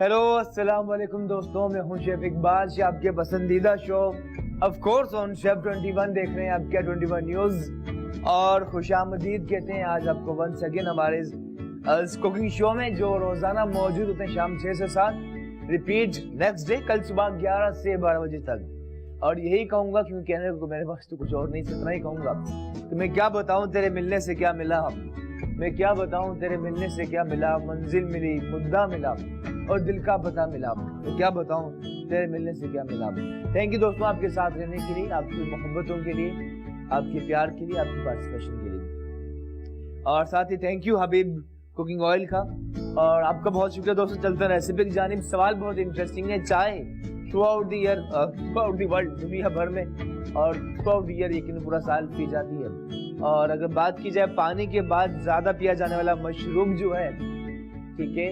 Hello अस्सलाम वालेकुम दोस्तों, मैं हूं शेफ इकबाल। ये आपके पसंदीदा show off course on chef 21 देख रहे हैं, आपके 21 न्यूज और खुशामदीद कहते हैं आज आपको वंस अगेन हमारे इस कुकिंग शो में जो रोजाना मौजूद होते हैं शाम 6 से 7, रिपीट नेक्स्ट डे कल सुबह 11 से 12 बजे तक। और यही कहूंगा क्योंकि कहने को मेरे पास तो कुछ और नहीं, इतना ही कहूंगा। तो मैं क्या बताऊं तेरे मिलने से क्या मिला, मैं क्या बताऊं तेरे मिलने से क्या मिला, मंजिल मिली, मुद्दा मिला और दिल का पता मिला। तो क्या बताऊं तेरे मिलने से क्या मिला। थैंक यू दोस्तों आपके साथ रहने के लिए, आपकी मोहब्बतों के लिए, आपके प्यार के लिए, आपकी पार्टिसिपेशन के लिए। और साथ ही thank you Habib cooking oil का, और आपका बहुत शुक्रिया दोस्तों। चलते हैं रेसिपी की जानिब। सवाल बहुत इंटरेस्टिंग है। चाय through out the year, through out the world, दुनिया भर में और थ्रू आउट द ईयर यकीन पूरा साल पी जाती है। और अगर बात की जाए पानी के बाद ज्यादा पिया जाने वाला मशरूब जो है, ठीक है,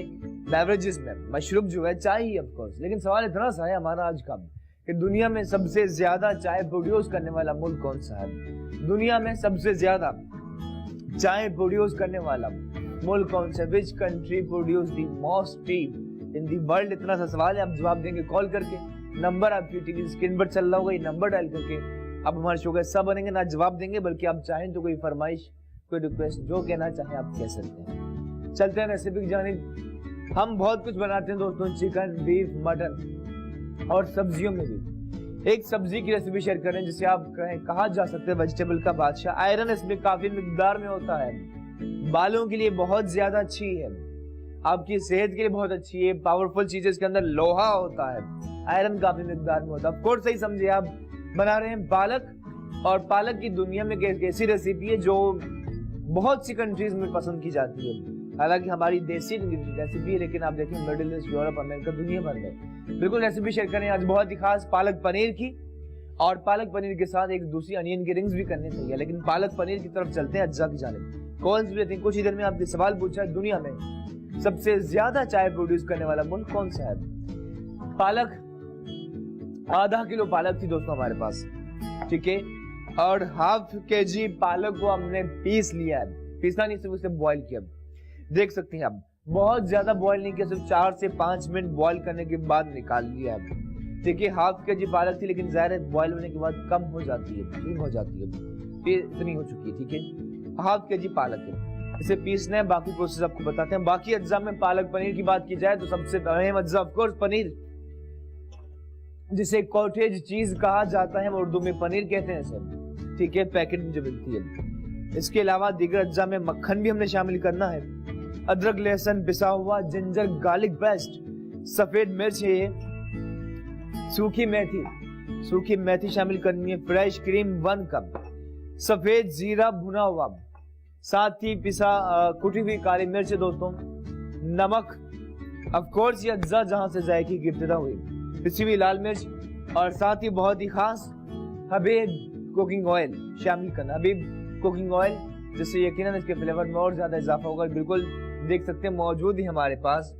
बेवरेजेस में मशरूब जो है चाय ही ऑफ कोर्स। लेकिन सवाल इतना सा है हमारा आज का कि दुनिया में सबसे ज्यादा चाय प्रोड्यूस करने वाला मुल्क कौन सा है। दुनिया में सबसे ज्यादा चाय प्रोड्यूस करने वाला मुल्क कौन सा, which country produce the most T in the world. इतना सा सवाल है, आप जवाब देंगे कॉल करके। नंबर आपकी टीवी स्क्रीन पर चल रहा होगा, ये नंबर डायल करके आप हमारे शो का हिस्सा बनेंगे। ना जवाब देंगे बल्कि आप चाहें तो कोई फरमाइश, कोई रिक्वेस्ट, जो कहना चाहें आप कह सकते हैं। चलते हैं रेसिपी की जानिब। हम बहुत कुछ बनाते हैं दोस्तों, चिकन, बीफ, मटन और सब्जियों में भी। एक सब्जी की रेसिपी शेयर करें जिसे आप कहा जा सकते हैं वेजिटेबल का बादशाह। आयरन इसमें काफी मिकदार में होता है, बालों के लिए बहुत ज्यादा अच्छी है, आपकी सेहत के लिए बहुत अच्छी है। पावरफुल चीजें इसके अंदर लोहा होता है, आयरन काफी मिकदार में होता है। ऑफकोर्स सही समझिए, आप बना रहे हैं पालक, और पालक की दुनिया में एक ऐसी रेसिपी है जो बहुत सी कंट्रीज में पसंद की जाती है। हालांकि हमारी देसी रेसिपी है, लेकिन आप देखें मिडिल ईस्ट, यूरोप, अमेरिका, दुनिया भर में बिल्कुल रेसिपी शेयर करें आज बहुत ही खास पालक पनीर की। और पालक पनीर के साथ एक दूसरी अनियन की रिंग्स भी करनी चाहिए, लेकिन पालक पनीर की तरफ चलते हैं अज्जा की जानिब। कॉल्स भी लेते हैं कुछ ही देर में। आपने सवाल पूछा है दुनिया में सबसे ज्यादा चाय प्रोड्यूस करने वाला मुल्क कौन सा है। पालक, आधा किलो पालक थी दोस्तों हमारे पास, ठीक है, और हाफ केजी पालक को हमने पीस लिया है। पीसना नहीं, सिर्फ उसे बॉईल किया। देख सकते हैं आप, बहुत ज्यादा बॉईल नहीं किया, सिर्फ 4 से 5 मिनट बॉईल करने के बाद निकाल लिया है। देखिए हाफ केजी पालक थी, लेकिन ज़ाहिर है बॉईल होने के बाद कम हो जाती है, ठीक हो जाती है, फिर इतनी हो चुकी है, ठीक है। हाफ केजी पालक है, इसे पीसना है। बाकी प्रोसेस आपको बताते हैं। बाकी अज्जा में पालक पनीर की बात की जाए तो सबसे अहम अज्जा ऑफकोर्स पनीर, जिसे कॉटेज चीज कहा जाता है, उर्दू में पनीर कहते हैं इसे, ठीक है, पैकेट में जो मिलती है। इसके अलावा दीगर अज्जा में मक्खन भी हमने शामिल करना है, अदरक, लहसुन पिसा हुआ, जिंजर गार्लिक पेस्ट, सफेद मिर्च है, सूखी मेथी शामिल करनी है, फ्रेश क्रीम 1 कप, सफेद जीरा भुना हुआ, साथ ही पिसा कुटी हुई काली मिर्च है दोस्तों, नमक, ऑफ कोर्स ये अज्जा जहां से जायके की इब्तिदा हुई, पिसी हुई लाल मिर्च, और साथ ही बहुत ही खास हबीब कुकिंग ऑयल शामिल करना। हबीब कुकिंग ऑयल जिससे यकीनन इसके फ्लेवर में और ज्यादा इजाफा होगा। बिल्कुल देख सकते हैं मौजूद है हमारे पास,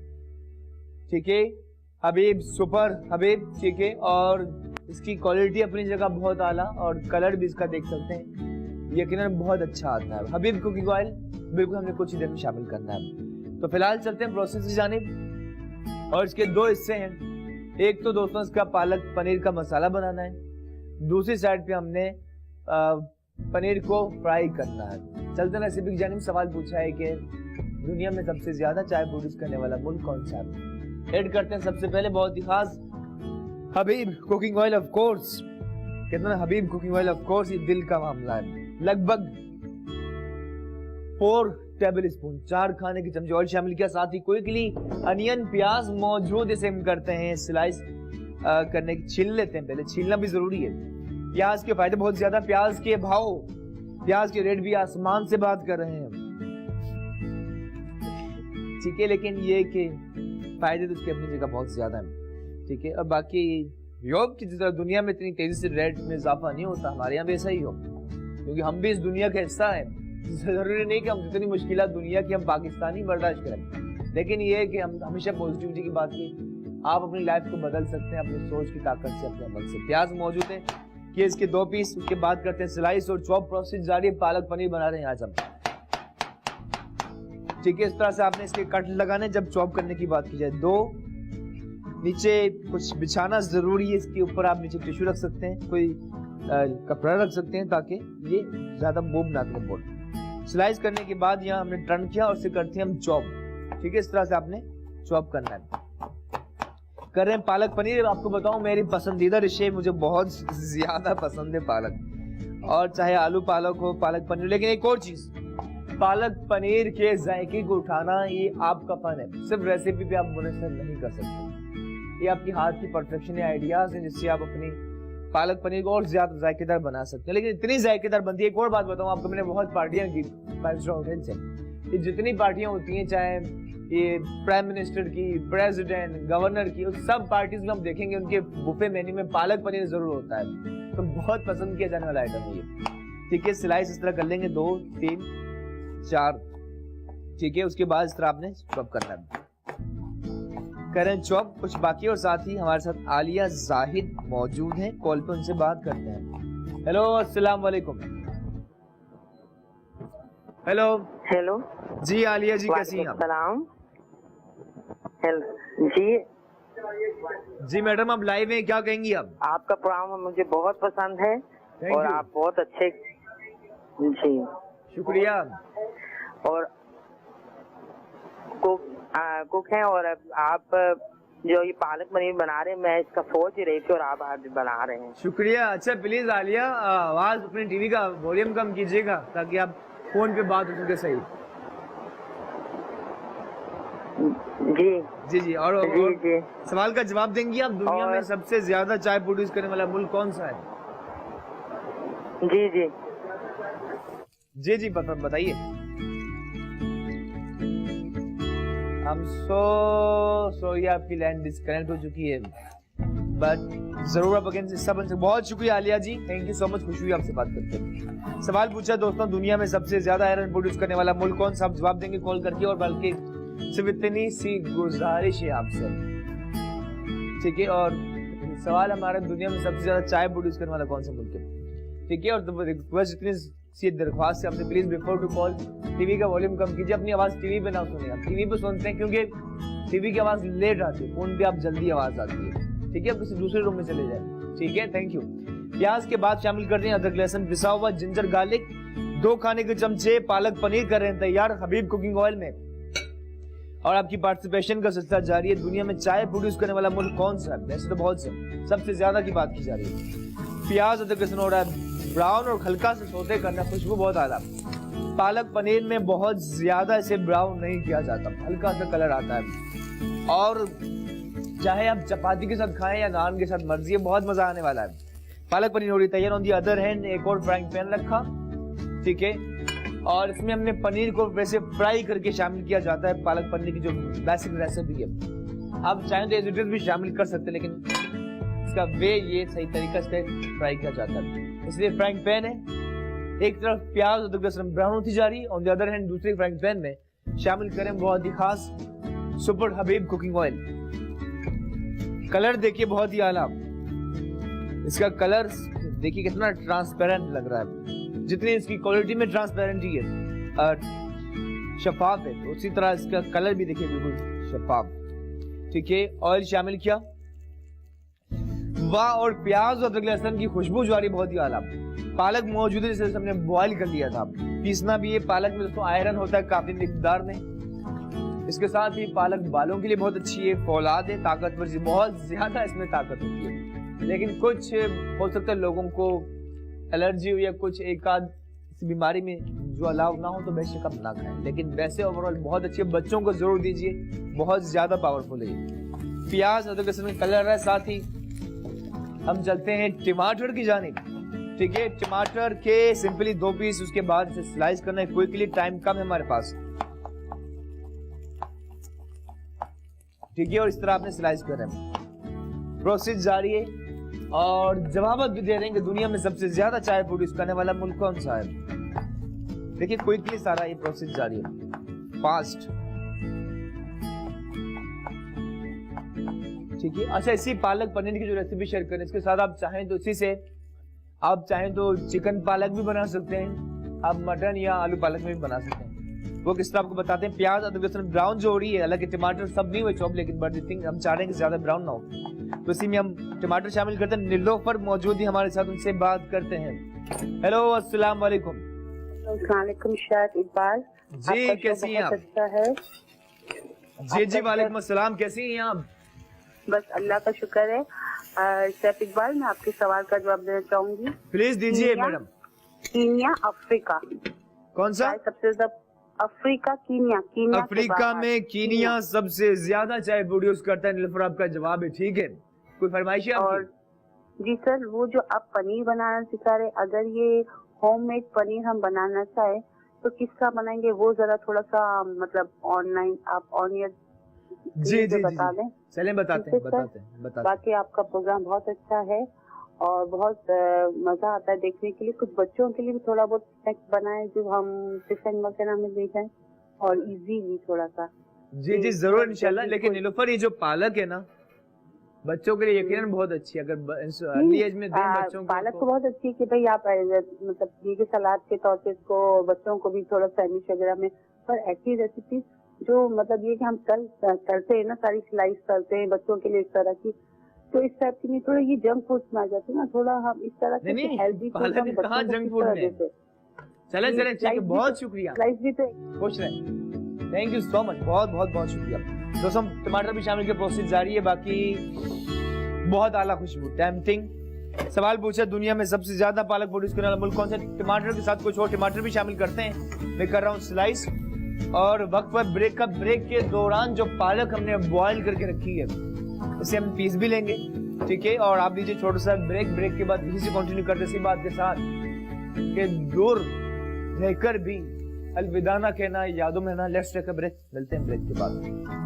ठीक है, हबीब सुपर हबीब, ठीक है, और इसकी क्वालिटी अपनी जगह बहुत आला, और कलर भी इसका देख सकते हैं यकीनन बहुत अच्छा आता है। हबीब कुकिंग ऑयल बिल्कुल हमने कुछ ही देर में शामिल करना है। तो फिलहाल चलते हैं प्रोसेस की जानिब, और इसके 2 हिस्से हैं। एक तो दोस्तों इसका पालक पनीर का मसाला बनाना है, दूसरी साइड पे हमने पनीर को फ्राई करना है। चलते हैं रेसिपी की जानिब। सवाल पूछा है कि दुनिया में सबसे ज्यादा चाय प्रोड्यूस करने वाला मुल्क कौन सा है। ऐड करते हैं सबसे पहले बहुत ही खास हबीब कुकिंग ऑयल ऑफ कोर्स। कितना हबीब कुकिंग ऑयल ऑफ कोर्स, ये दिल का मामला है। लगभग 4 टेबल स्पून, 4 खाने के चमचे ऑयल शामिल किया। साथ ही क्विकली अनियन, प्याज मौजूद, इसे हम करते हैं स्लाइस करने की, छील लेते हैं, पहले छीलना भी जरूरी है। प्याज के फायदे बहुत ज्यादा, प्याज के भाव, प्याज के रेट भी आसमान से बात कर रहे हैं, ठीक है, लेकिन ये कि फायदे तो उसके अपनी जगह बहुत ज्यादा है, ठीक है। और बाकी यूरोप की तरह दुनिया में इतनी तेजी से रेट में इजाफा नहीं होता, हमारे यहाँ भी ऐसा ही हो, क्योंकि हम भी इस दुनिया का हिस्सा है। जरूरी नहीं कि हम जितनी मुश्किलात दुनिया की हम पाकिस्तानी बर्दाश्त करें, लेकिन ये है कि हम हमेशा पॉजिटिविटी की बात की। आप अपनी लाइफ को बदल सकते हैं अपनी सोच की ताकत से, अपने अमल से। प्याज मौजूद है कि इसके 2 पीस, उसके बाद करते हैं स्लाइस और चॉप प्रोसेस जारी है। पालक पनीर बना रहे हैं आज हम, ठीक है। इस तरह से आपने इसके कट लगाने। जब चॉप करने की बात की जाए, 2 नीचे कुछ बिछाना जरूरी है, इसके ऊपर आप नीचे टिश्यू रख सकते हैं, कोई कपड़ा रख सकते हैं ताकि ये ज्यादा मूव ना करे बोर्ड। स्लाइस करने के बाद यहाँ हमने टर्न किया और इसे करते हैं हम चॉप। ठीक है, इस तरह से आपने चॉप करना है। कर रहे हैं पालक पनीर। आपको बताऊं मेरी पसंदीदा डिश है, मुझे बहुत ज्यादा पसंद है पालक, और चाहे आलू पालक हो पालक पनीर। लेकिन एक और चीज, पालक पनीर के जायके को उठाना ये आपका फन है, सिर्फ रेसिपी पे आप मुनसर नहीं कर सकते। ये आपकी हाथ की परफेक्शन है, आइडियाज हैं जिससे आप अपनी पालक पनीर को और ज्यादा जायकेदार बना सकते हैं। लेकिन इतनी जायकेदार बनती है। एक और बात बताऊं आपको, मैंने बहुत पार्टियां की 5 होटल से, ये जितनी पार्टियां होती हैं, चाहे ये प्राइम मिनिस्टर की, प्रेसिडेंट, गवर्नर की, उस सब पार्टीज में हम देखेंगे उनके बुफे मेन्यू में पालक पनीर जरूर होता है, तो बहुत पसंद किया जाने वाला आइटम है ये। ठीक है, स्लाइस इस तरह कर लेंगे 2, 3, 4। ठीक है, उसके बाद इस तरह आपने चॉप करना है। करें चॉप कुछ बाकी, और साथ ही हमारे साथ आलिया जाहिद मौजूद हैं, कॉल पे उनसे बात करते हैं। हेलो, अस्सलाम वालेकुम। हेलो हेलो जी, आलिया जी कैसी हैं आप? सलाम। जी जी मैडम, आप लाइव हैं, क्या कहेंगी आप? आपका प्रोग्राम मुझे बहुत पसंद है और आप बहुत अच्छे। जी शुक्रिया। और कुक हैं, और आप जो ये पालक पनीर बना रहे हैं, मैं इसका सोच ही रही थी और आप आज बना रहे हैं। शुक्रिया। अच्छा प्लीज आलिया, आवाज अपने टीवी का वॉल्यूम कम कीजिएगा ताकि आप फोन पे बात हो सके सही। जी जी जी। और जी सवाल का जवाब देंगी आप, दुनिया में सबसे ज्यादा चाय प्रोड्यूस करने वाला मुल्क कौन सा है? जी जी जी जी बताइए। हम सॉरी आपकी लाइन डिस्कनेक्ट हो चुकी है, बट जरूर आप अगेन सब। बहुत शुक्रिया आलिया जी, थैंक यू सो मच, खुशी हुई आपसे बात करके। सवाल पूछा दोस्तों, दुनिया में सबसे ज्यादा आयरन प्रोड्यूस करने वाला मुल्क कौन सा? आप जवाब देंगे कॉल करके, और बल्कि सिर्फ इतनी सी गुजारिश है आपसे, ठीक है। और सवाल हमारा, दुनिया में सबसे ज्यादा चाय प्रोड्यूस करने वाला कौन सा मुल्क है? ठीक है, और रिक्वेस्ट इतनी सी दरख्वास्त है आपसे, please before to call TV का वॉल्यूम कम कीजिए, अपनी आवाज टीवी पे ना सुनिए। आप टीवी पे सुनते हैं क्योंकि टीवी की आवाज लेट आती है, फोन पे आप जल्दी आवाज आती है। ठीक है, आप किसी दूसरे रूम में चले जाए। ठीक है, थैंक यू। प्याज के बाद शामिल कर दें अदरक, लहसुन, पिसा हुआ जिंजर गार्लिक, 2 खाने के चमचे पालक पनीर कर रहे हैं तैयार हबीब कुकिंग ऑयल में। और आपकी पार्टिसिपेशन का सिलसिला जारी है। दुनिया में चाय प्रोड्यूस करने वाला मुल्क कौन सा है? वैसे तो बहुत से, सबसे ज्यादा की बात की जा रही है। प्याज अदरक लहसुन हो रहा है ब्राउन और हल्का से सौते करना, खुशबू बहुत आला। पालक पनीर में बहुत ज्यादा इसे ब्राउन नहीं किया जाता, हल्का सा कलर आता है। और चाहे आप चपाती के साथ खाएं या नान के साथ, मर्जी है, बहुत मजा आने वाला है। पालक पनीर हो रही तैयार। ऑन दी अदर हैंड एक और फ्राइंग पैन रखा, ठीक है, और इसमें हमने पनीर को वैसे फ्राई करके शामिल किया जाता है। पालक पनीर की जो बेसिक रेसिपी है, आप चाहें तो एज भी शामिल कर सकते हैं, लेकिन इसका वे ये सही तरीका से फ्राई किया जाता है, इसलिए फ्राइंग पैन है। एक तरफ प्याज और लहसुन ब्राउन होती जा रही है, ऑन द अदर हैंड दूसरी फ्राइंग पैन में शामिल करें बहुत ही खास सुपर हबीब कुकिंग ऑयल। कलर देखिए बहुत ही आला, इसका कलर देखिए कितना ट्रांसपेरेंट लग रहा है, जितनी इसकी क्वालिटी में ट्रांसपेरेंटी है और शफाफ है, तो उसी तरह इसका कलर भी देखिए बिल्कुल शफाफ। ठीक है, ऑयल शामिल किया, वाह, और प्याज और अदरक लहसुन की खुशबू जो आ रही बहुत ही आला। पालक मौजूद है जिसे हमने बॉईल कर लिया था, पीसना भी है। पालक में दोस्तों आयरन होता है काफी मिकदार में, इसके साथ ही पालक बालों के लिए बहुत अच्छी है, फौलाद है, ताकतवर चीज, बहुत ज्यादा इसमें ताकत होती है। लेकिन कुछ हो सकता है लोगों को एलर्जी हो या कुछ एक आध बीमारी में जो अलाउ ना हो तो बेशक आप ना खाएं, लेकिन वैसे ओवरऑल बहुत अच्छी है। बच्चों को जरूर दीजिए, बहुत ज्यादा पावरफुल है। प्याज अदरक लहसुन में कलर है, साथ ही हम चलते हैं टमाटर की जानिब। ठीक है, टमाटर के सिंपली 2 पीस, उसके बाद इसे स्लाइस करना है क्विकली, टाइम कम है हमारे पास। ठीक है, और इस तरह आपने स्लाइस करना है, प्रोसेस जारी है। और जवाब भी दे देंगे दुनिया में सबसे ज्यादा चाय प्रोड्यूस करने वाला मुल्क कौन सा है। देखिए क्विकली सारा ये प्रोसेस जारी है, फास्ट। ठीक है, अच्छा इसी पालक पनीर की जो रेसिपी शेयर करें, इसके साथ आप चाहें तो इसी से आप चाहें तो चिकन पालक भी बना सकते हैं, आप मटन या आलू पालक में भी बना सकते हैं। वो किस तरह आपको बताते हैं। प्याज अदरक लहसुन ब्राउन जो हो रही है, हालांकि टमाटर सब नहीं हुए चॉप, लेकिन बट थिंक हम चाह रहे हैं कि ज्यादा ब्राउन ना हो, तो इसी में हम टमाटर शामिल करते हैं। निलोफर मौजूद है हमारे साथ, उनसे बात करते हैं। हेलो, अस्सलाम वालेकुम। वालेकुम शायद इकबाल जी, कैसी हैं आप? अच्छा है जी, वालेकुम अस्सलाम, कैसी हैं आप? बस अल्लाह का शुक्र है। शेफ इकबाल, मैं आपके सवाल का जवाब देना चाहूंगी। प्लीज दीजिए मैडम। कीनिया अफ्रीका, कौन सा? सबसे ज्यादा अफ्रीका, कीनिया के अफ्रीका बाहर। में कीनिया सबसे ज्यादा चाय प्रोड्यूस करता है। निलोफर आपका जवाब है, ठीक है। कोई फरमाइश है और आपकी? जी सर, वो जो आप पनीर बनाना सिखा रहे, अगर ये होममेड पनीर हम बनाना चाहे तो किस तरह बनाएंगे, वो जरा थोड़ा सा मतलब ऑनलाइन आप ऑनियर जी बता दें। चलें, बताते हैं। बाकी आपका प्रोग्राम बहुत अच्छा है और बहुत मजा आता है देखने के लिए। कुछ बच्चों के लिए भी थोड़ा बहुत स्नैक्स बनाए जो हम टिफिन वगैरह में ले जाएं, और इजीली थोड़ा सा। जी जरूर इंशाल्लाह। लेकिन निलोफर ये जो पालक है ना, बच्चों के लिए यकीनन बहुत अच्छी है। अगर अर्ली एज में दें बच्चों को, पालक तो बहुत अच्छी है कि भाई आप मतलब ये सलाद के तौर पे इसको बच्चों को भी थोड़ा सैंडविच वगैरह में, पर ऐसी रेसिपी जो मतलब ये कि हम करते हैं ना, सारी स्लाइस करते हैं बच्चों के लिए इस तरह की, तो इस टाइप की नहीं, थोड़ा ये जंक फूड में आ जाते हैं ना, थोड़ा हम इस तरह से हेल्दी फूड हम बच्चों को जंक फूड में। चले ठीक है, बहुत शुक्रिया, स्लाइस भी तो खुश रहें। थैंक यू सो मच, बहुत शुक्रिया दोस्तों। टमाटर भी शामिल के प्रोसेस जारी है। बाकी बहुत आला खुशबू, टेम्पटिंग। सवाल पूछा, दुनिया में सबसे ज्यादा पालक प्रोड्यूस करने वाला मुल्क कौन सा? टमाटर के साथ कुछ और टमाटर भी शामिल करते हैं। मैं कर रहा हूँ स्लाइस, और वक्त पर ब्रेक के दौरान जो पालक हमने बॉईल करके रखी है, इसे हम पीस भी लेंगे, ठीक है। और आप लीजिए छोटा सा ब्रेक के बाद इसी से कंटिन्यू करते इसी बात के साथ कि दूर रहकर भी अलविदा ना कहना, यादों में ना। लेट्स टेक अ ब्रेक, मिलते हैं ब्रेक के बाद।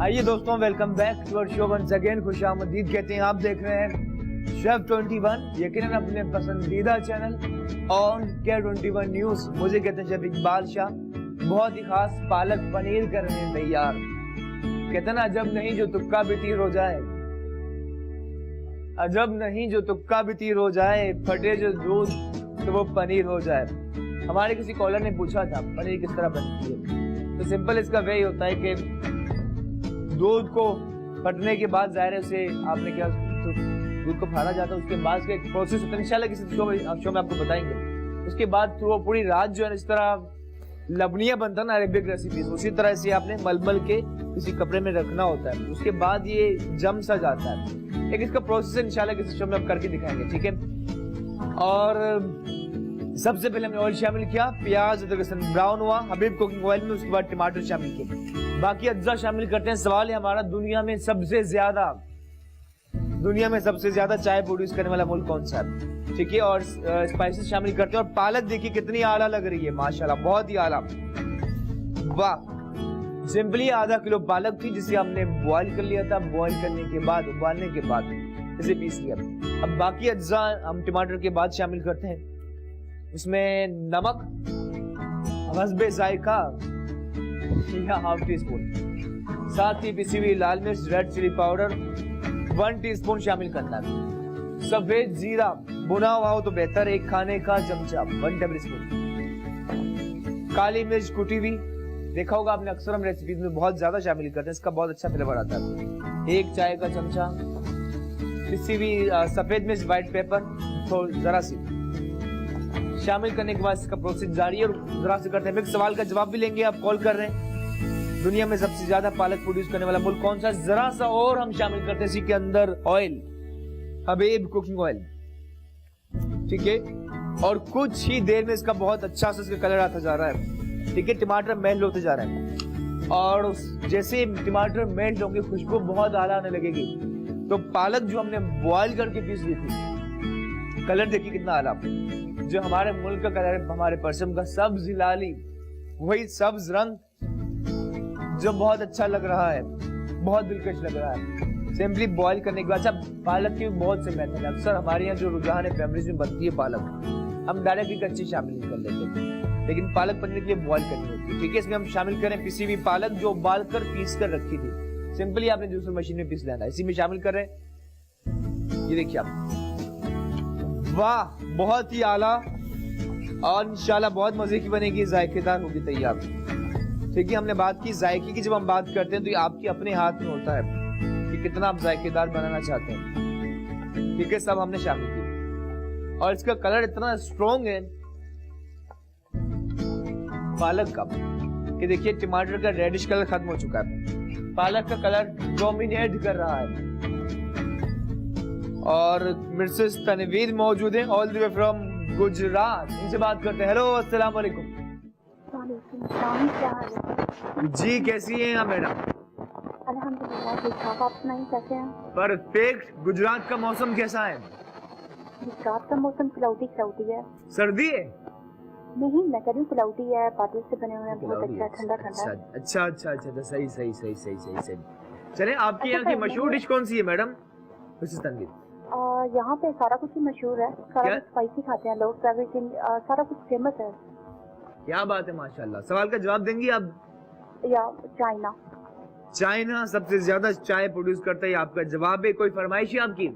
आइए दोस्तों, welcome back to our show once again. खुशामदीद कहते हैं। आप देख रहे हैं शेफ 21, यकीनन अपने पसंदीदा चैनल ऑन केयर 21 न्यूज। मुझे कहते हैं शेफ इकबाल शाह। बहुत ही खास पालक पनीर करने हैं तैयार। कहते ना, अजब नहीं जो तुक्का भी तीर हो जाए, अजब नहीं जो तुक्का भी तीर हो जाए, फटे जो दूध तो वो पनीर हो जाए। हमारे किसी कॉलर ने पूछा था पनीर किस तरह बनती है, तो सिंपल इसका वे होता है कि दूध को फटने के बाद जाहिर है उसे आपने क्या, तो दूध को फाड़ा जाता है, उसके बाद उसका एक प्रोसेस होता है, इंशाल्लाह किसी शो में आपको बताएंगे। उसके बाद वो पूरी रात जो है इस तरह लबनिया बनता है ना अरेबिक रेसिपीज, उसी तरह से आपने मलमल के किसी कपड़े में रखना होता है, उसके बाद ये जम सा जाता है। एक इसका प्रोसेस है, इंशाल्लाह किसी शो में आप करके दिखाएंगे, ठीक है। और सबसे पहले हमने ऑयल शामिल किया, प्याज अदरक लहसुन ब्राउन हुआ हबीब कुकिंग ऑयल में, उसके बाद टमाटर शामिल किए, बाकी अज्जा शामिल करते हैं। सवाल है हमारा, दुनिया में सबसे ज्यादा चाय प्रोड्यूस करने वाला मुल्क कौन सा है, ठीक है। और स्पाइसेस शामिल करते हैं। और पालक देखिए कितनी आला लग रही है, माशाल्लाह बहुत ही आला, वाह। सिंपली आधा किलो पालक थी जिसे हमने बॉईल कर लिया था, बॉईल करने के बाद उबालने के बाद इसे पीस लिया। अब बाकी अज्जा हम टमाटर के बाद शामिल करते हैं। उसमें नमक हस्बे जायका या हाफ टी स्पून, साथ ही पिसी हुई लाल मिर्च रेड चिली पाउडर 1 टीस्पून शामिल करना है। सफेद जीरा भुना हुआ हो तो बेहतर, 1 खाने का चमचा 1 टेबल स्पून। काली मिर्च कुटी हुई, देखा होगा आपने अक्सर हम रेसिपीज में बहुत ज्यादा शामिल करते हैं, इसका बहुत अच्छा फ्लेवर आता है। 1 चाय का चमचा पिसी हुई सफेद मिर्च व्हाइट पेपर जरा सी शामिल करने के बाद इसका प्रोसेस जारी है। और जरा से करते हैं मिक्स। सवाल का जवाब भी लेंगे, आप कॉल कर रहे हैं दुनिया में सबसे ज्यादा पालक प्रोड्यूस करने वाला मुल्क कौन सा? जरा सा और हम शामिल करते हैं इसी के अंदर ऑयल, हबीब कुकिंग ऑयल। ठीक है, और कुछ ही देर में इसका बहुत अच्छा सा इसका कलर आता जा रहा है। ठीक है, टमाटर मेल्ट होते जा रहा है और जैसे टमाटर मेल्ट होंगे खुशबू बहुत आला आने लगेगी। तो पालक जो हमने बॉयल करके पीस ली थी, कलर देखिए कितना आला, जो हमारे मुल्क का कलर है, हमारे परसम का सब्ज लाली, वही सब्ज रंग जो बहुत अच्छा लग रहा है, बहुत दिलकश लग रहा है। सिंपली बॉईल करने के बाद, अच्छा पालक की बहुत से मेथड है। अक्सर हमारे यहाँ जो रुझान है फैमिलीज में बनती है पालक, हम डायरेक्टली कच्ची शामिल नहीं कर लेते, लेकिन पालक पनीर के लिए बॉईल करनी होती है। ठीक है, इसमें हम शामिल करें पिसी हुई पालक जो उबाल कर पीस कर रखी थी, सिंपली आपने जूसर मशीन में पीस लेना है। इसी में शामिल करें, ये देखिए आप, वाह बहुत ही आला और इंशाल्लाह बहुत मजे की बनेगी, जायकेदार होगी तैयार। ठीक है, हमने बात की जायके की, जब हम बात करते हैं तो ये आपके अपने हाथ में होता है कि कितना आप जायकेदार बनाना चाहते हैं। ठीक है, सब हमने शामिल किया और इसका कलर इतना स्ट्रॉन्ग है पालक का कि देखिए टमाटर का रेडिश कलर खत्म हो चुका है, पालक का कलर डोमिनेट कर रहा है। और मिसेस तनवीर मौजूद है all the way from Gujarat, इनसे बात करते हैं। हेलो, अस्सलाम वालेकुम। क्या हाल है जी, कैसी हैं आप मैडम? अल्हम्दुलिल्लाह ठीक ठाक, आप सुनाइए कैसे हैं? परफेक्ट। गुजरात का मौसम कैसा है? गुजरात का मौसम क्लाउडी है। सर्दी है? नहीं, मैं कह रही हूँ क्लाउडी है, बादल से बने हुए हैं, बहुत अच्छा ठंडा ठंडा। अच्छा अच्छा अच्छा, सही सही सही सही सही सही। चले, आपके यहाँ की मशहूर डिश कौन सी है मैडम? मिसेस तनवीर, यहाँ पे सारा कुछ ही मशहूर है, सारा कुछ स्पाइसी खाते हैं लोग, सारा कुछ फेमस है। क्या बात है, माशाल्लाह। सवाल का जवाब देंगी आप? या चाइना। चाइना सबसे ज्यादा चाय प्रोड्यूस करता है, आपका जवाब है। कोई फरमाइश है आपकी?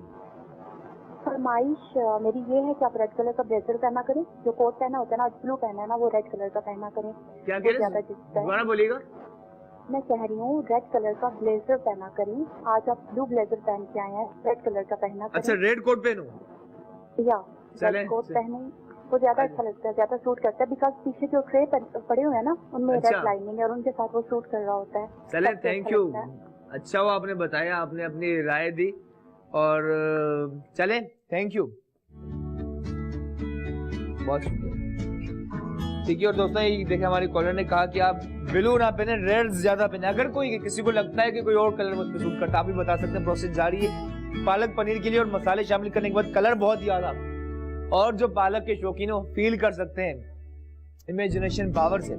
फरमाइश मेरी ये है कि आप रेड कलर का ब्लेजर पहना करें, जो कोट पहना होता है ना, ब्लू पहना है ना, वो रेड कलर का पहना करें। क्या कह रहे हैं? दोबारा बोलिएगा। मैं कह रही हूँ रेड कलर का ब्लेजर पहना करें। आज आप ब्लू ब्लेजर पहन के आए हैं, रेड कलर का पहना करें। अच्छा, रेड कोट पहनूं? या रेड कोट पहने, वो ज्यादा अच्छा लगता है, ज्यादा सूट करता है, बिकॉज पीछे जो ट्रे पड़े हुए हैं ना, उनमें रेड लाइनिंग है और उनके साथ वो सूट कर रहा होता है। चले, थैंक यू। अच्छा वो आपने बताया, आपने अपनी राय दी और चले, थैंक यू, बहुत शुक्रिया। ठीक है, और दोस्तों ये देखे हमारे कॉलर ने कहा कि आप ब्लू ना पहने, रेड ज्यादा पहने। अगर कोई किसी को लगता है कि कोई और कलर मुझ पर सूट करता, आप भी बता सकते हैं। प्रोसेस जारी है पालक पनीर के लिए, और मसाले शामिल करने के बाद कलर बहुत ही आला, और जो पालक के शौकीन हो फील कर सकते हैं इमेजिनेशन पावर से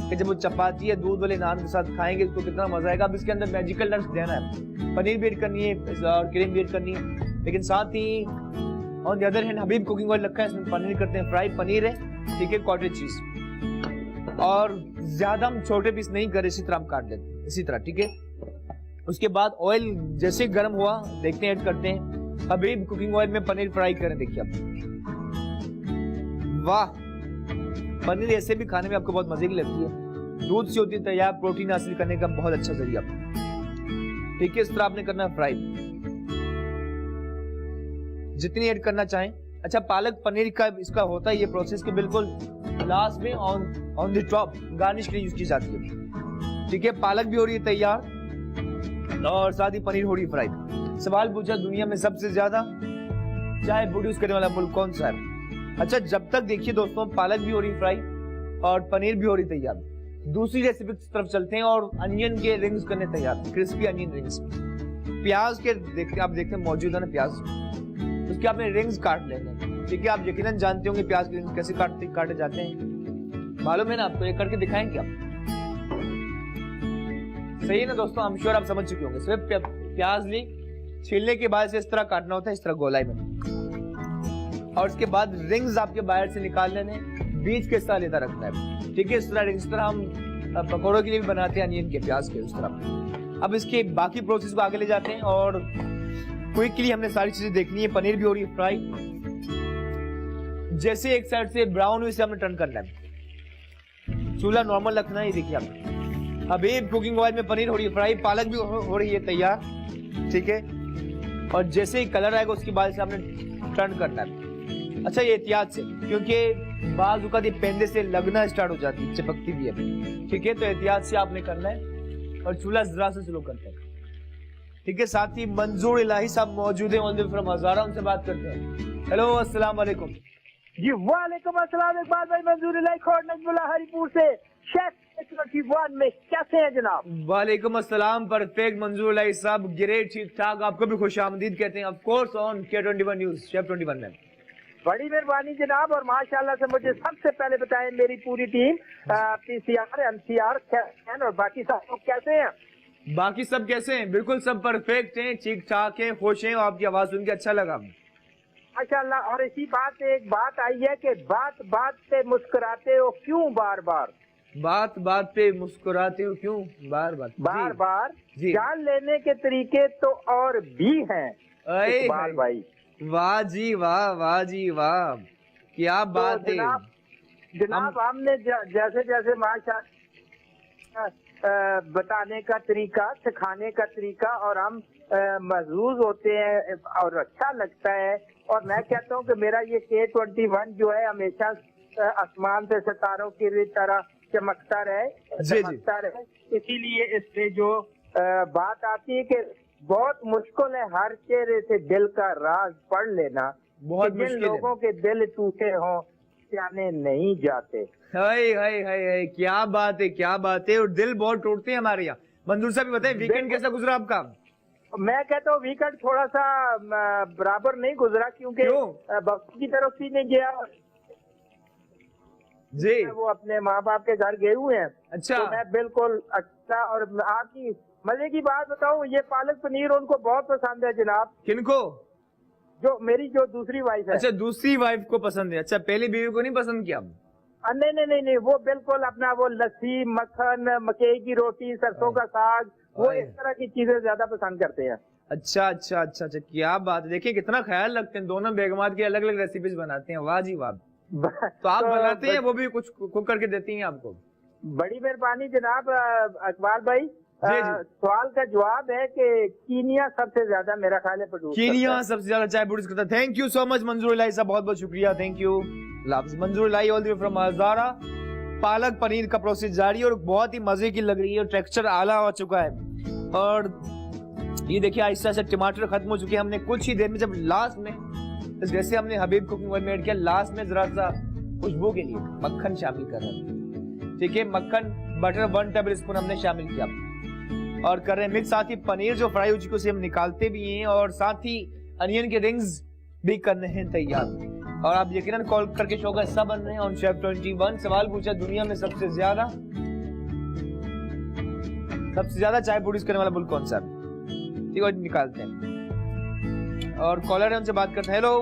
कि जब वो चपाती या दूध वाले नान के साथ खाएंगे तो कितना मजा आएगा। अब इसके अंदर मैजिकल नट्स देना है, पनीर भी ऐड करनी है और क्रीम भी ऐड करनी है, लेकिन साथ ही on the other hand Habib cooking oil रखा है, इसमें पनीर करते हैं फ्राई, पनीर है, ठीक है, कॉटेज चीज, और ज्यादा हम छोटे पीस नहीं कर, इसी तरह हम काट लेते हैं, इसी तरह। ठीक है, उसके बाद ऑयल जैसे गर्म हुआ देखते हैं, ऐड करते हैं हबीब कुकिंग ऑयल में पनीर फ्राई करें। देखिए आप, वाह, पनीर ऐसे भी खाने में आपको बहुत मजे की लगती है, दूध से होती है तैयार, प्रोटीन हासिल करने का बहुत अच्छा जरिया। ठीक है, इस तरह आपने करना फ्राई, जितनी ऐड करना चाहें। अच्छा, पालक पनीर का इसका होता है ये प्रोसेस कि बिल्कुल लास्ट में ऑन द टॉप गार्निश के लिए यूज की जाती है। ठीक है, पालक भी हो रही है तैयार और साथ ही पनीर हो रही है फ्राई। सवाल पूछा, दुनिया में सबसे ज्यादा चाय प्रोड्यूस करने वाला मुल्क कौन सा है? अच्छा, जब तक देखिए दोस्तों पालक भी हो रही फ्राई और पनीर भी हो रही तैयार, दूसरी रेसिपी की तरफ चलते हैं और अनियन के रिंग्स करने तैयार, क्रिस्पी अनियन रिंग्स। प्याज के देखते आप देखते हैं मौजूद है ना प्याज, उसके आपने रिंग्स काट लेने। ठीक है, आप यकीनन जानते होंगे प्याज के रिंग्स कैसे काटे जाते हैं, मालूम है ना आपको? ये करके दिखाएंगे आप? सही है ना दोस्तों? हम श्योर आप समझ चुके होंगे। सिर्फ प्याज ली, छीलने के बाद से इस तरह काटना होता है, इस तरह गोलाई में, और उसके बाद रिंग्स आपके बाहर से निकाल लेने, बीच के साथ लेता रखना है। ठीक है, इस तरह रिंग्स, तरह हम पकौड़ों के लिए भी बनाते हैं अनियन के, प्याज के, उस तरह। अब इसके बाकी प्रोसेस को आगे ले जाते हैं और क्विकली हमने सारी चीजें देखनी है। पनीर भी हो रही है फ्राई, जैसे एक साइड से ब्राउन हुई से हमने टर्न करना है, चूल्हा नॉर्मल रखना है। ये देखिए आप, हबीब कुकिंग ऑयल में पनीर हो रही है फ्राई, पालक भी हो रही है तैयार। ठीक है, और जैसे ही कलर आएगा उसके बाद से हमने टर्न करना है। अच्छा, ये एहतियात से, क्योंकि बाज़ औक़ात ये पेंदे से लगना स्टार्ट हो जाती है, चिपकती भी है। ठीक है, तो एहतियात से आपने करना है। और चूल्हा जरा से स्लो करते हैं। ठीक है, साथ ही मंजूर इलाही साहब मौजूद हैं ऑन द फ्रॉम हजारा, उनसे बात करते हैं। हेलो, अस्सलाम वालेकुम। जी वालेकुम अस्सलाम। इकबाल भाई, मंजूर इलाही खोड़ नजमुल्लाह हरीपुर से शेख 21 में कैसे हैं जनाब? वालेकुम अस्सलाम, परफेक्ट मंजूर इलाही साहब, ग्रेट, ठीक ठाक। आपको भी खुशामदीद कहते हैं of course on K21 news, chef 21 में। बड़ी मेहरबानी जनाब, और माशाल्लाह से मुझे सबसे पहले बताएं मेरी पूरी टीम PCR, MCR और बाकी सब लोग कैसे हैं? बाकी सब कैसे हैं? बिल्कुल सब परफेक्ट हैं, ठीक ठाक हैं, खुश हैं। आपकी आवाज सुन के अच्छा लगा माशाल्लाह। और इसी बात से एक बात आई है कि बात बात पे मुस्कुराते हो क्यों बार बार? बात बात पे मुस्कुराते हो क्यों बार बार? बार बार जी। जान लेने के तरीके तो और भी हैं इकबाल भाई। वाह जी वाह, वाह जी वाह, क्या बात है जनाब हमने जैसे जैसे माशाल्लाह बताने का तरीका, सिखाने का तरीका, और हम महसूस होते हैं और अच्छा लगता है। और मैं कहता हूँ कि मेरा ये K21 जो है हमेशा आसमान से सितारों की तरह चमकता रहे, चमकता रहे। इसीलिए इससे जो बात आती है कि बहुत मुश्किल है हर चेहरे से दिल का राज पढ़ लेना। बहुत जिन मुश्किल है। लोगों के दिल टूटे हों जाने नहीं जाते। हाय हाय हाय हाय, क्या बात है, क्या बात है। और दिल बहुत टूटते हैं हमारे यहाँ। मंजूर साहब बताएं, वीकेंड कैसा गुजरा आपका? मैं कहता हूँ वीकेंड थोड़ा सा बराबर नहीं गुजरा, क्योंकि बच्चों की तरफ से नहीं गया जी, वो अपने माँ बाप के घर गए हुए हैं। अच्छा। तो मैं बिल्कुल अच्छा। और आपकी मजे की बात बताऊँ, ये पालक पनीर उनको बहुत पसंद है जनाब। किनको? जो मेरी जो दूसरी वाइफ है। अच्छा, दूसरी वाइफ को पसंद है। अच्छा, पहली बीवी को नहीं पसंद किया? नहीं नहीं नहीं नहीं, वो बिल्कुल अपना वो लस्सी, मक्खन, मकई की रोटी, सरसों का साग, वो इस तरह की चीजें ज्यादा पसंद करते हैं। अच्छा अच्छा अच्छा अच्छा, क्या बात है। देखिए कितना ख्याल रखते हैं, दोनों बेगमात की अलग अलग रेसिपीज बनाते हैं। वाह जी वाह। तो आप बनाते हैं, वो भी कुछ कुक करके देती हैं आपको? बड़ी मेहरबानी जनाब। अकबर भाई, जी जी। सवाल का जवाब है कि कीनिया सबसे ज्यादा मेरा ख्याल है प्रोड्यूस कीनिया सबसे ज्यादा चाय प्रोड्यूस करता है। थैंक यू सो मच मंजूर इलाही साहब, बहुत बहुत शुक्रिया, थैंक यू। मंजूर इलाही ऑल द वे फ्रॉम हजारा। पालक पनीर का प्रोसेस जारी है और बहुत ही मजे की लग रही है, टेक्सचर आला हो चुका है। और ये देखिए आहिस्ता से टमाटर खत्म हो चुके हैं। हमने कुछ ही देर में, जब लास्ट में, जैसे हमने हबीब कुकिंग ऑयल में ऐड किया, लास्ट में जरा सा खुशबू के लिए मक्खन शामिल कर रहे हैं। ठीक है, मक्खन बटर 1 टेबल स्पून हमने शामिल किया और कर रहे हैं मिक्स। साथ ही पनीर जो फ्राई हो चुकी है उसे हम निकालते भी हैं, और साथ ही अनियन के रिंग्स भी करने हैं तैयार। और आप यकीनन कॉल करके शो का हिस्सा बन रहे हैं ऑन शेफ 21। सवाल पूछा, दुनिया में सबसे ज्यादा चाय प्रोड्यूस करने वाला मुल्क कौन सा? ठीक है, निकालते हैं और कॉलर है, उनसे बात करते हैं। हेलो।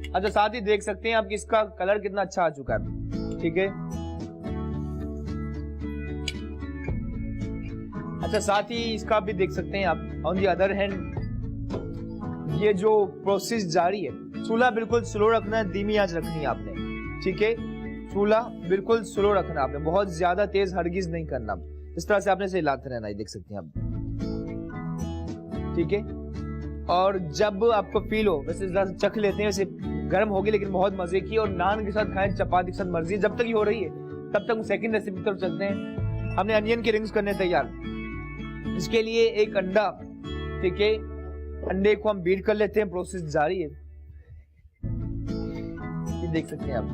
अच्छा, साथ ही देख सकते हैं आप कि इसका कलर कितना अच्छा आ चुका है। ठीक है, अच्छा, साथ ही इसका भी देख सकते हैं आप। ऑन दी अदर हैंड ये जो प्रोसेस जारी है, चूल्हा बिल्कुल स्लो रखना है, धीमी आंच रखनी है आपने। ठीक है, चूल्हा बिल्कुल स्लो रखना है आपने, बहुत ज्यादा तेज हरगिज नहीं करना। इस तरह से आपने इसे हिलाते रहना है, देख सकते हैं आप। ठीक है, और जब आपको फील हो, वैसे चख लेते हैं, वैसे गर्म होगी लेकिन बहुत मजे की, और नान के साथ खाएं, चपाती के साथ, मर्जी। जब तक ये हो रही है तब तक सेकंड रेसिपी की तरफ चलते हैं। हमने अनियन के रिंग्स करने तैयार। इसके लिए एक अंडा, ठीक है, अंडे को हम बीट कर लेते हैं, प्रोसेस जारी है। ये देख सकते हैं आप।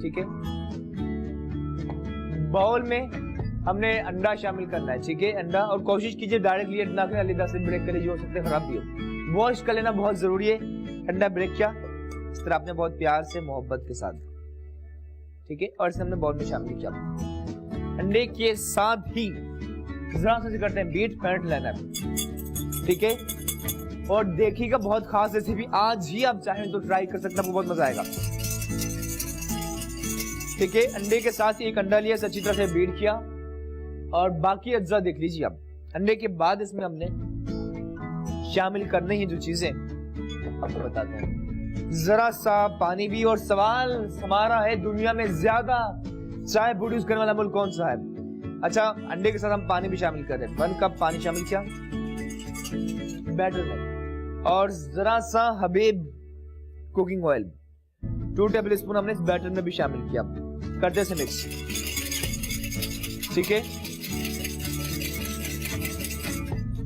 ठीक है, बाउल में हमने अंडा शामिल करना है। ठीक है, अंडा, और कोशिश कीजिए डायरेक्टली ना करें, अलीदा से ब्रेक करें, जो हो सकता है खराब भी हो। वॉश कर लेना बहुत जरूरी है। अंडा ब्रेक किया इस तरह आपने बहुत प्यार से, मोहब्बत के साथ। ठीक है, और इसे हमने बाउल में शामिल किया। अंडे के साथ ही जरा से करते हैं बीट, फेंट लेना है। ठीक है, और देखिएगा बहुत खास रेसिपी, आज ही आप चाहें तो ट्राई कर सकते हैं, आपको बहुत मजा आएगा। ठीक है, अंडे के साथ ही एक अंडा लिया, अच्छी तरह से बीट किया, और बाकी अज्जा देख लीजिए आप। अंडे के बाद इसमें हमने शामिल करने ही जो चीजें आपको बताते हैं, जरा सा पानी भी। और सवाल हमारा है, दुनिया में ज्यादा चाय प्रोड्यूस करने वाला मुल्क कौन सा है? अच्छा, अंडे के साथ हम पानी भी शामिल कर रहे हैं। 1 कप पानी शामिल किया बैटर में, और जरा सा हबीब कुकिंग ऑयल 2 टेबल स्पून हमने इस बैटर में भी शामिल किया। करते से मिक्स, ठीक है।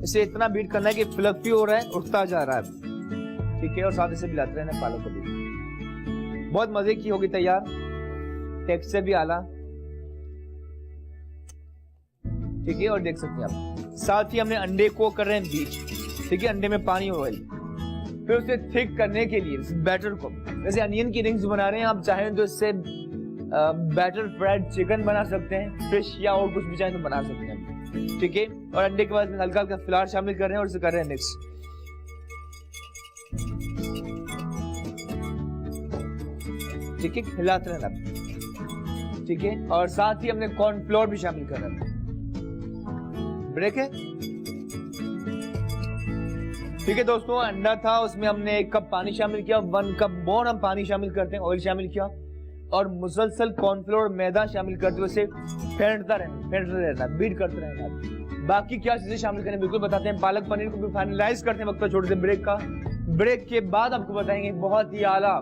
इसे इतना बीट करना है कि फ्लफी हो रहा है, उठता जा रहा है, ठीक है। और साथ इसे मिलाते रहना पालक को भी। बहुत मजे की होगी तैयार, टेक्सचर भी आला, ठीक है। और देख सकते हैं आप, साथ ही हमने अंडे को कर रहे हैं बीट, ठीक है। अंडे में पानी और ऑयल, फिर उसे थिक करने के लिए इस बैटर को, जैसे अनियन की रिंग्स बना रहे हैं, आप चाहें तो इससे बैटर फ्राइड चिकन बना सकते हैं, फिश या और कुछ भी चाहें तो बना सकते हैं, ठीक है। और अंडे के बाद हल्का हल्का फ्लावर शामिल कर रहे हैं और इसे कर रहे हैं मिक्स, ठीक है। हिलाते रहना, ठीक है। और साथ ही हमने कॉर्नफ्लोर भी शामिल कर रहा है। ब्रेक है, ठीक है दोस्तों। अंडा था, उसमें हमने 1 कप पानी शामिल किया, 1 कप मोर हम पानी शामिल करते हैं, ऑयल शामिल किया और मुसलसल कॉर्नफ्लोर मैदा शामिल करते हुए उसे फेंटते रहना, बीट करते रहना। बाकी क्या चीजें शामिल करें बिल्कुल बताते हैं। पालक पनीर को भी फाइनलाइज करते हैं वक्त छोटे से ब्रेक का। ब्रेक के बाद आपको बताएंगे बहुत ही आला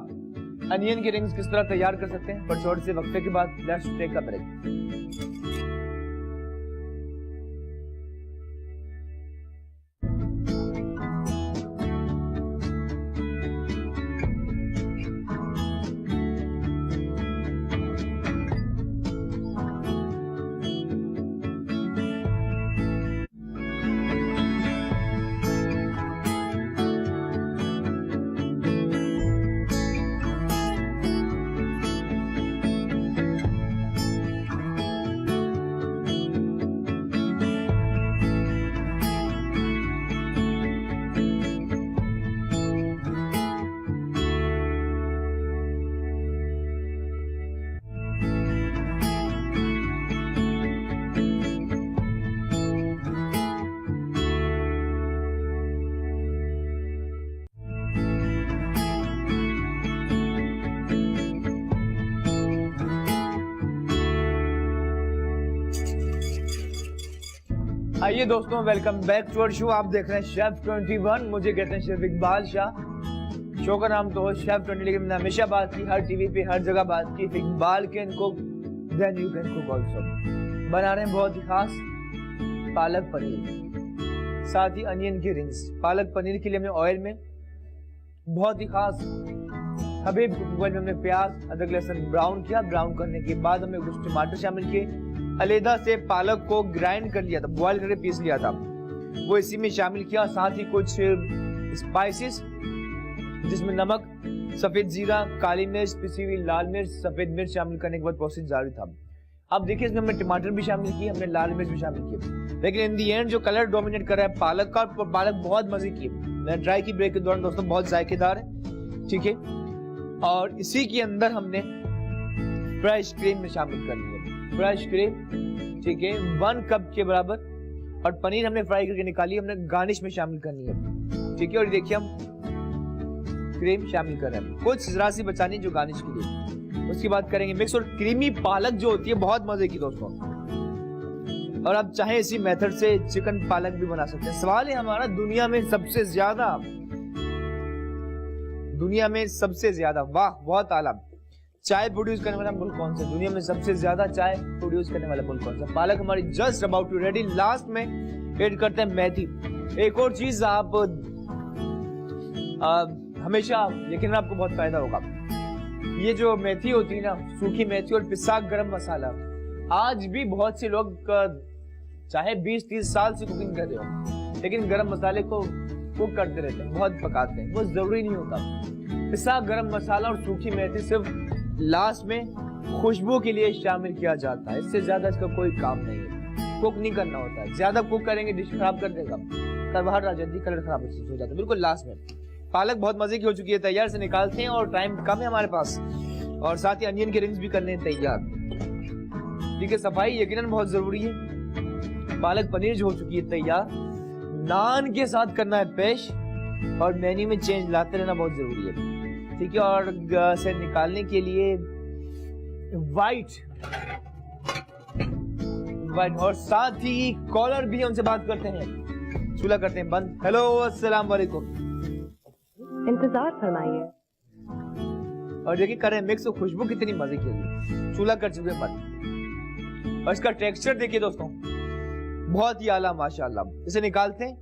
अनियन के रिंग्स किस तरह तैयार कर सकते हैं, पर छोटे से वक्त के बाद। Let's take a break. आइए दोस्तों, welcome back to our show. आप देख रहे हैं शेफ 21, मुझे कहते हैं शेफ इकबाल शाह। शो का नाम तो शेफ 20, लेकिन मैंने हमेशा बात की, हर टीवी पे हर जगह बात की, Iqbal can cook then you can cook also. बना रहे हैं बहुत ही खास पालक पनीर, साथ ही अनियन की रिंग्स। पालक पनीर के लिए हमने ऑयल में बहुत ही खास हबीब ऑयल में हमने प्याज अदरक लहसुन ब्राउन किया। ब्राउन करने के बाद हमने कुछ टमाटर शामिल किए, अलग से पालक को ग्राइंड कर लिया था, बॉयल करके पीस लिया था, वो इसी में शामिल किया। साथ ही कुछ स्पाइसेस जिसमें नमक, सफेद जीरा, काली मिर्च, पिसी हुई लाल मिर्च, सफेद मिर्च शामिल करने के बाद प्रोसेस जारी था। अब देखिए इसमें हमने टमाटर भी शामिल किए, हमने लाल मिर्च भी शामिल किए, लेकिन इन दी एंड जो कलर डोमिनेट कर रहा है पालक का, पालक बहुत मजे की है। मैंने ट्राई की ब्रेक के दौरान दोस्तों, बहुत जायकेदार है, ठीक है। और इसी के अंदर हमने फ्रेश क्रीम में शामिल कर लिया, फ्रेश क्रीम, ठीक है, 1 कप के बराबर। और पनीर हमने फ्राई करके निकाली, हमने गार्निश में शामिल करनी है, ठीक है। और देखिए हम क्रीम शामिल कर रहे हैं, कुछ जरा सी बचानी जो गार्निश के लिए। उसके बाद करेंगे मिक्स। और क्रीमी पालक जो होती है बहुत मजे की दोस्तों, और आप चाहे इसी मेथड से चिकन पालक भी बना सकते हैं। सवाल है हमारा, दुनिया में सबसे ज्यादा वाह बहुत आला चाय प्रोड्यूस करने वाला मुल्क कौन सा? दुनिया में सबसे ज्यादा चाय प्रोड्यूस करने वाला मुल्क कौन सा? पालक हमारी जस्ट अबाउट टू रेडी। लास्ट में ऐड करते हैं मेथी। एक और चीज आप हमेशा लेकिन आपको बहुत फायदा होगा, ये जो मेथी होती है ना, सूखी मेथी और पिसा गरम मसाला। आज भी बहुत से लोग चाहे 20-30 साल से कुकिंग कर रहे हो, लेकिन गरम मसाले को कुक करते रहते हैं, बहुत पकाते हैं, वो जरूरी नहीं होता। पिसा गरम मसाला और सूखी मेथी सिर्फ लास्ट में खुशबू के लिए शामिल किया जाता है, इससे ज्यादा इसका कोई काम नहीं है। कुक नहीं करना होता है, ज्यादा कुक करेंगे डिश खराब कर देगा, बाहर आ जाती, कलर खराब हो जाता है। बिल्कुल लास्ट में पालक बहुत मजे की हो चुकी है, तैयार से निकालते हैं और टाइम कम है हमारे पास। और साथ ही अनियन के रिंग्स भी करने हैं तैयार, ठीक है। सफाई यकीनन बहुत जरूरी है। पालक पनीर जो हो चुकी है तैयार, नान के साथ करना है पेश, और मेन्यू में चेंज लाते रहना बहुत जरूरी है, ठीक है। और से निकालने के लिए वाइट और साथ ही कॉलर भी हमसे बात करते हैं, चूल्हा करते हैं बंद। हेलो अस्सलाम वालेकुम, इंतजार फरमाइए। और देखिए करें मिक्स, तो खुशबू कितनी मजे की है, चूल्हा कर चुके बंद। और इसका टेक्सचर देखिए दोस्तों, बहुत ही आला माशाल्लाह। इसे निकालते हैं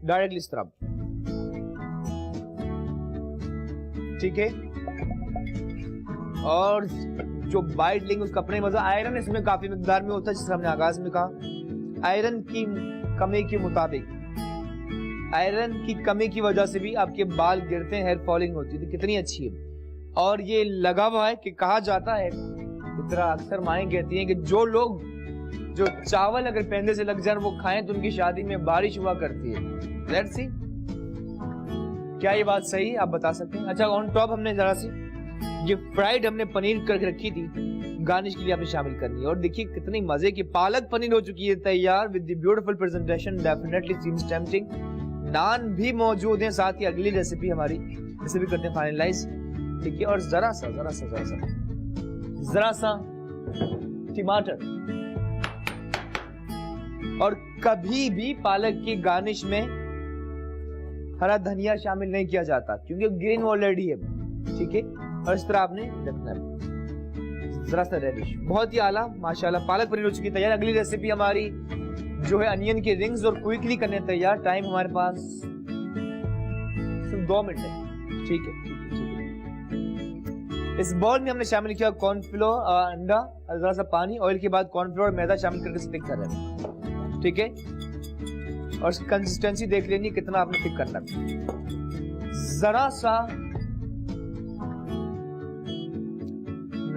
डायरेक्टली इस तरफ, ठीक है। और जो बाइट लेंगे उसका अपने मजा। आयरन इसमें काफी मिकदार में होता है, जिसे हमने आगाज में कहा। आयरन की कमी के मुताबिक, आयरन की कमी की वजह से भी आपके बाल गिरते हैं, हेयर फॉलिंग होती है। तो कितनी अच्छी है। और ये लगा हुआ है कि कहा जाता है, इतना अक्सर माएँ कहती हैं कि जो लोग जो चावल अगर पैंदे से लग जाए वो खाएं तो उनकी शादी में बारिश हुआ करती है। लेट्स सी, क्या ये बात सही है? आप बता सकते हैं। अच्छा, ऑन टॉप हमने जरा सी ये फ्राइड हमने पनीर करके रखी थी, गार्निश के लिए आपने शामिल करनी है। और देखिए कितनी मजे की पालक पनीर हो चुकी है तैयार with the beautiful presentation, definitely seems tempting. Naan भी मौजूद हैं साथ ही। अगली रेसिपी हमारी, इसे भी करते हैं फाइनलाइज, ठीक है। और जरा सा टमाटर। और कभी भी पालक की गार्निश में हरा धनिया शामिल नहीं किया जाता क्योंकि ग्रीन ऑलरेडी है, ठीक है। और इस तरह आपने रखना है, जरा सा रेडिश। बहुत ही आला माशाल्लाह। पालक पनीर हो चुकी तैयार। अगली रेसिपी हमारी जो है अनियन के रिंग्स, और क्विकली करने तैयार। टाइम हमारे पास सिर्फ 2 मिनट है, ठीक है। इस बॉल में हमने शामिल किया कॉर्नफ्लोर, अंडा, जरा सा पानी, ऑयल के बाद कॉर्नफ्लोर मैदा शामिल करके स्टिक कर रहे हैं, ठीक है। और कंसिस्टेंसी देख लेनी कितना आपने थिक करना है। जरा सा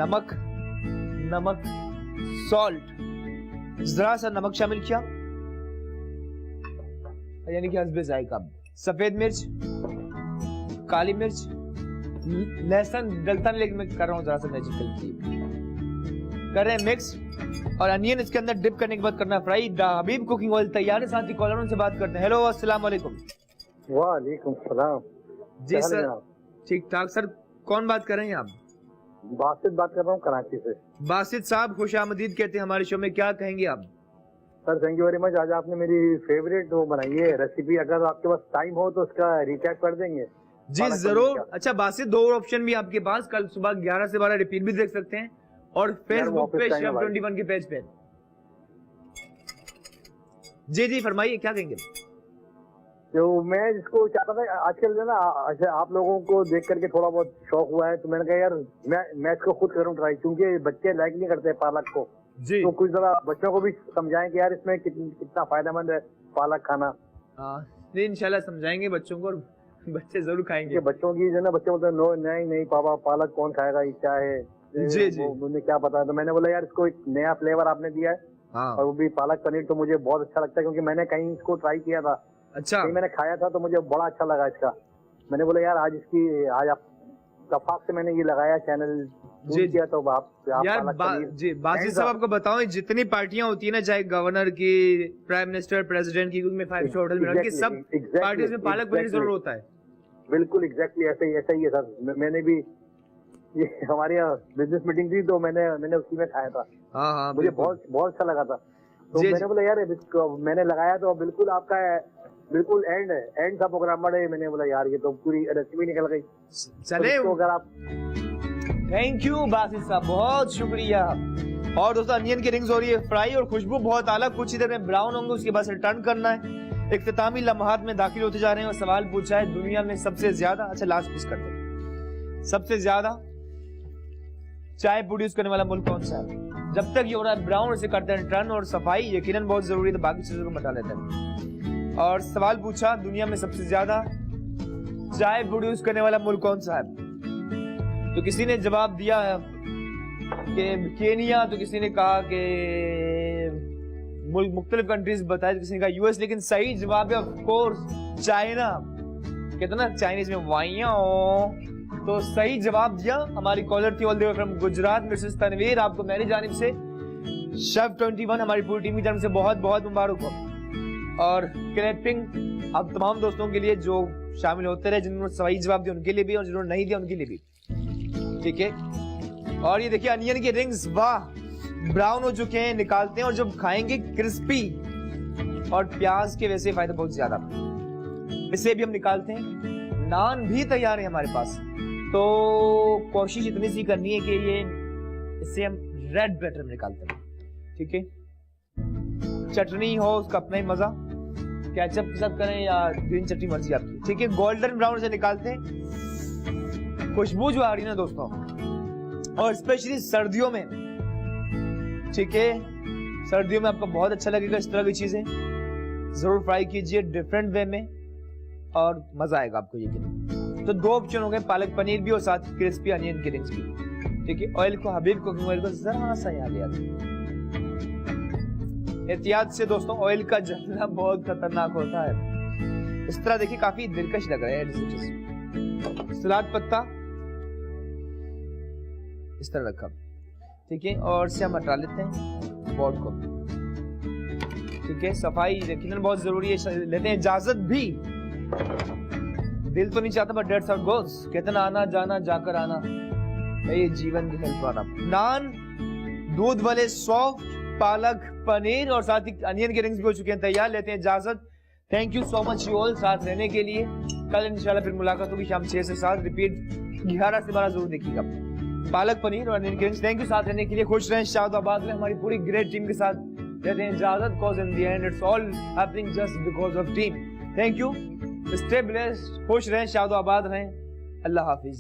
नमक, सॉल्ट, जरा सा नमक शामिल किया, यानी कि हस्बे जायका। सफेद मिर्च, काली मिर्च, लहसुन डलता नहीं लेकिन मैं कर रहा हूँ जरा सा मैजिकल की। कर रहे हैं मिक्स। और अनियन इसके अंदर डिप करने के बाद करना फ्राई। हबीब कुकिंग ऑयल तैयार है। साथ ही कॉलरों से बात करते हैं। हेलो, अस्सलाम वालेकुम। वालेकुम सलाम। जी सर, ठीक ठाक। सर कौन बात कर रहे हैं आप? बासित बात कर रहा हूँ कराची से। बासित साहब खुश आमदीद कहते हैं हमारे शो में, क्या कहेंगे आप? Sir thank you very much. आज आपने मेरी फेवरेट वो बनाई है रेसिपी, अगर आपके पास टाइम हो तो उसका रिकैप कर देंगे। जी जरूर। अच्छा बासित, 2 ऑप्शन भी आपके पास, कल सुबह 11 से 12 रिपीट भी देख सकते हैं, और फेसबुक पे शेफ 21 के पेज पे। जी फरमाइए, क्या कहेंगे? तो मैं जिसको चाहता था आजकल जो ना, आप लोगों को देख करके थोड़ा बहुत शौक हुआ है, तो मैंने कहा यार मैं इसको खुद करूँ ट्राई, क्योंकि बच्चे लाइक नहीं करते पालक को। जी, तो कुछ जरा बच्चों को भी समझाएं कि यार इसमें कितना फायदेमंद है पालक खाना। नहीं इंशाल्लाह समझाएंगे बच्चों को, और बच्चे जरूर खाएंगे। बच्चों की जो ना, बच्चे बोलते हैं नहीं पापा पालक कौन खाएगा, ये क्या है, जी मुझे क्या पता। तो मैंने बोला यार इसको एक नया फ्लेवर आपने दिया है, और वो भी पालक पनीर, तो मुझे बहुत अच्छा लगता है, क्योंकि मैंने कहीं इसको ट्राई किया था। अच्छा, मैंने खाया था तो मुझे बड़ा अच्छा लगा इसका। मैंने बोला यार आज आप तफाक से मैंने ये लगाया चैनल जी किया, तो आप यार जी बासित साहब आपको बताऊं, जितनी पार्टियां होती है ना, चाहे गवर्नर की, प्राइम मिनिस्टर, प्रेसिडेंट की, उसमें 5 स्टार होटल में रखी, सब पार्टीज में पालक पनीर जरूर होता है। बिल्कुल एग्जैक्टली ऐसा ही है सर। मैंने भी ये हमारे यहाँ बिजनेस मीटिंग थी, तो मैंने उसी में खाया था। हाँ, मुझे बहुत अच्छा लगा था। तो मैंने बोला यार मैंने लगाया तो बिल्कुल आपका बिल्कुल एंड था प्रोग्राम बड़े। मैंने बोला यार ये तो पूरी रेसिपी निकल गई। चले, तो अगर आप थैंक यू बासित साहब, बहुत शुक्रिया। और दोस्तों अनियन की रिंग्स हो रही है फ्राई, और खुशबू बहुत आला, कुछ ही देर में ब्राउन होंगे, उसके बाद टर्न करना है। इख्तितामी लम्हात में दाखिल होते जा रहे हैं, और सवाल पूछा है दुनिया में सबसे ज्यादा, अच्छा लास्ट पीस करते हैं, सबसे ज्यादा चाय प्रोड्यूस करने वाला मुल्क कौन सा है? जब तक ये हो रहा है ब्राउन, इसे करते हैं टर्न, और सफाई यकीनन बहुत जरूरी है, तो बाकी चीजों को बता लेते हैं। और सवाल पूछा दुनिया में सबसे ज्यादा चाय प्रोड्यूस करने वाला मुल्क कौन सा है? तो किसी ने जवाब दिया है कि केनिया, तो किसी ने कहा कि मुल्क मुख्तलिफ कंट्रीज बताए, तो किसी ने कहा यूएस, लेकिन सही जवाब है ऑफ कोर्स चाइना। कितना चाइनीज में वाइया, तो सही जवाब दिया हमारी कॉलर थी all the way from Gujarat, Mrs Tanveer. आपको मेरी जानिब से शेफ 21 हमारी पूरी टीम की तरफ से बहुत बहुत मुबारक हो, और क्लैपिंग आप तमाम दोस्तों के लिए जो शामिल होते रहे, जिन्होंने सही जवाब दिया उनके लिए भी, और जिन्होंने नहीं दिया उनके लिए भी, ठीक है। और ये देखिए अनियन के रिंग्स, वाह ब्राउन हो चुके हैं, निकालते हैं, और जब खाएंगे क्रिस्पी, और प्याज के वैसे फायदे बहुत ज्यादा। इसे भी हम निकालते हैं। नान भी तैयार है हमारे पास, तो कोशिश इतनी सी करनी है कि ये इससे हम रेड बैटर में निकालते हैं, ठीक है। चटनी हो उसका अपना ही मजा, केचप के साथ करें या ग्रीन चटनी, मर्जी आपकी, ठीक है। गोल्डन ब्राउन से निकालते हैं। खुशबू जो आ रही है ना दोस्तों, और स्पेशली सर्दियों में, ठीक है, सर्दियों में आपको बहुत अच्छा लगेगा इस तरह की चीजें। जरूर फ्राई कीजिए डिफरेंट वे में और मजा आएगा आपको ये। तो 2 ऑप्शन हो गए, पालक पनीर भी और साथ क्रिस्पी अनियन की रिंग्स भी, ठीक है। ऑयल को, हबीब कुकिंग ऑयल को जरा सा यहाँ लिया, एहतियात से दोस्तों, ऑयल का जलना बहुत खतरनाक होता है। इस तरह देखिए काफी दिलकश लग रहा है। सलाद पत्ता इस तरह रखा, ठीक है, और से हम हटा लेते हैं पॉट को, ठीक है। सफाई यकीनन बहुत जरूरी है, लेते हैं इजाजत भी। दिल तो नहीं चाहता but dates how it goes, कहते ना आना जाना जाकर आना, ये जीवन की हेल्प आना। नान, दूध वाले सॉफ्ट, पालक पनीर और साथ ही अनियन के रिंग्स भी हो चुके हैं तैयार। लेते हैं इजाजत। Thank you so much you all साथ रहने के लिए। कल इंशाल्लाह फिर मुलाकात होगी शाम 6 से 7, रिपीट 11 से 12 जरूर देखिएगा। पालक पनीर और अनियन के रिंग्स, थैंक यू साथ रहने के लिए। खुश रहें, शादाबाद रहें हमारी पूरी ग्रेट टीम के साथ। लेते हैं इजाजत, cause in the end it's all happening just because of team. Thank you, stay blessed, खुश रहें, शादाबाद रहें, अल्लाह हाफिज।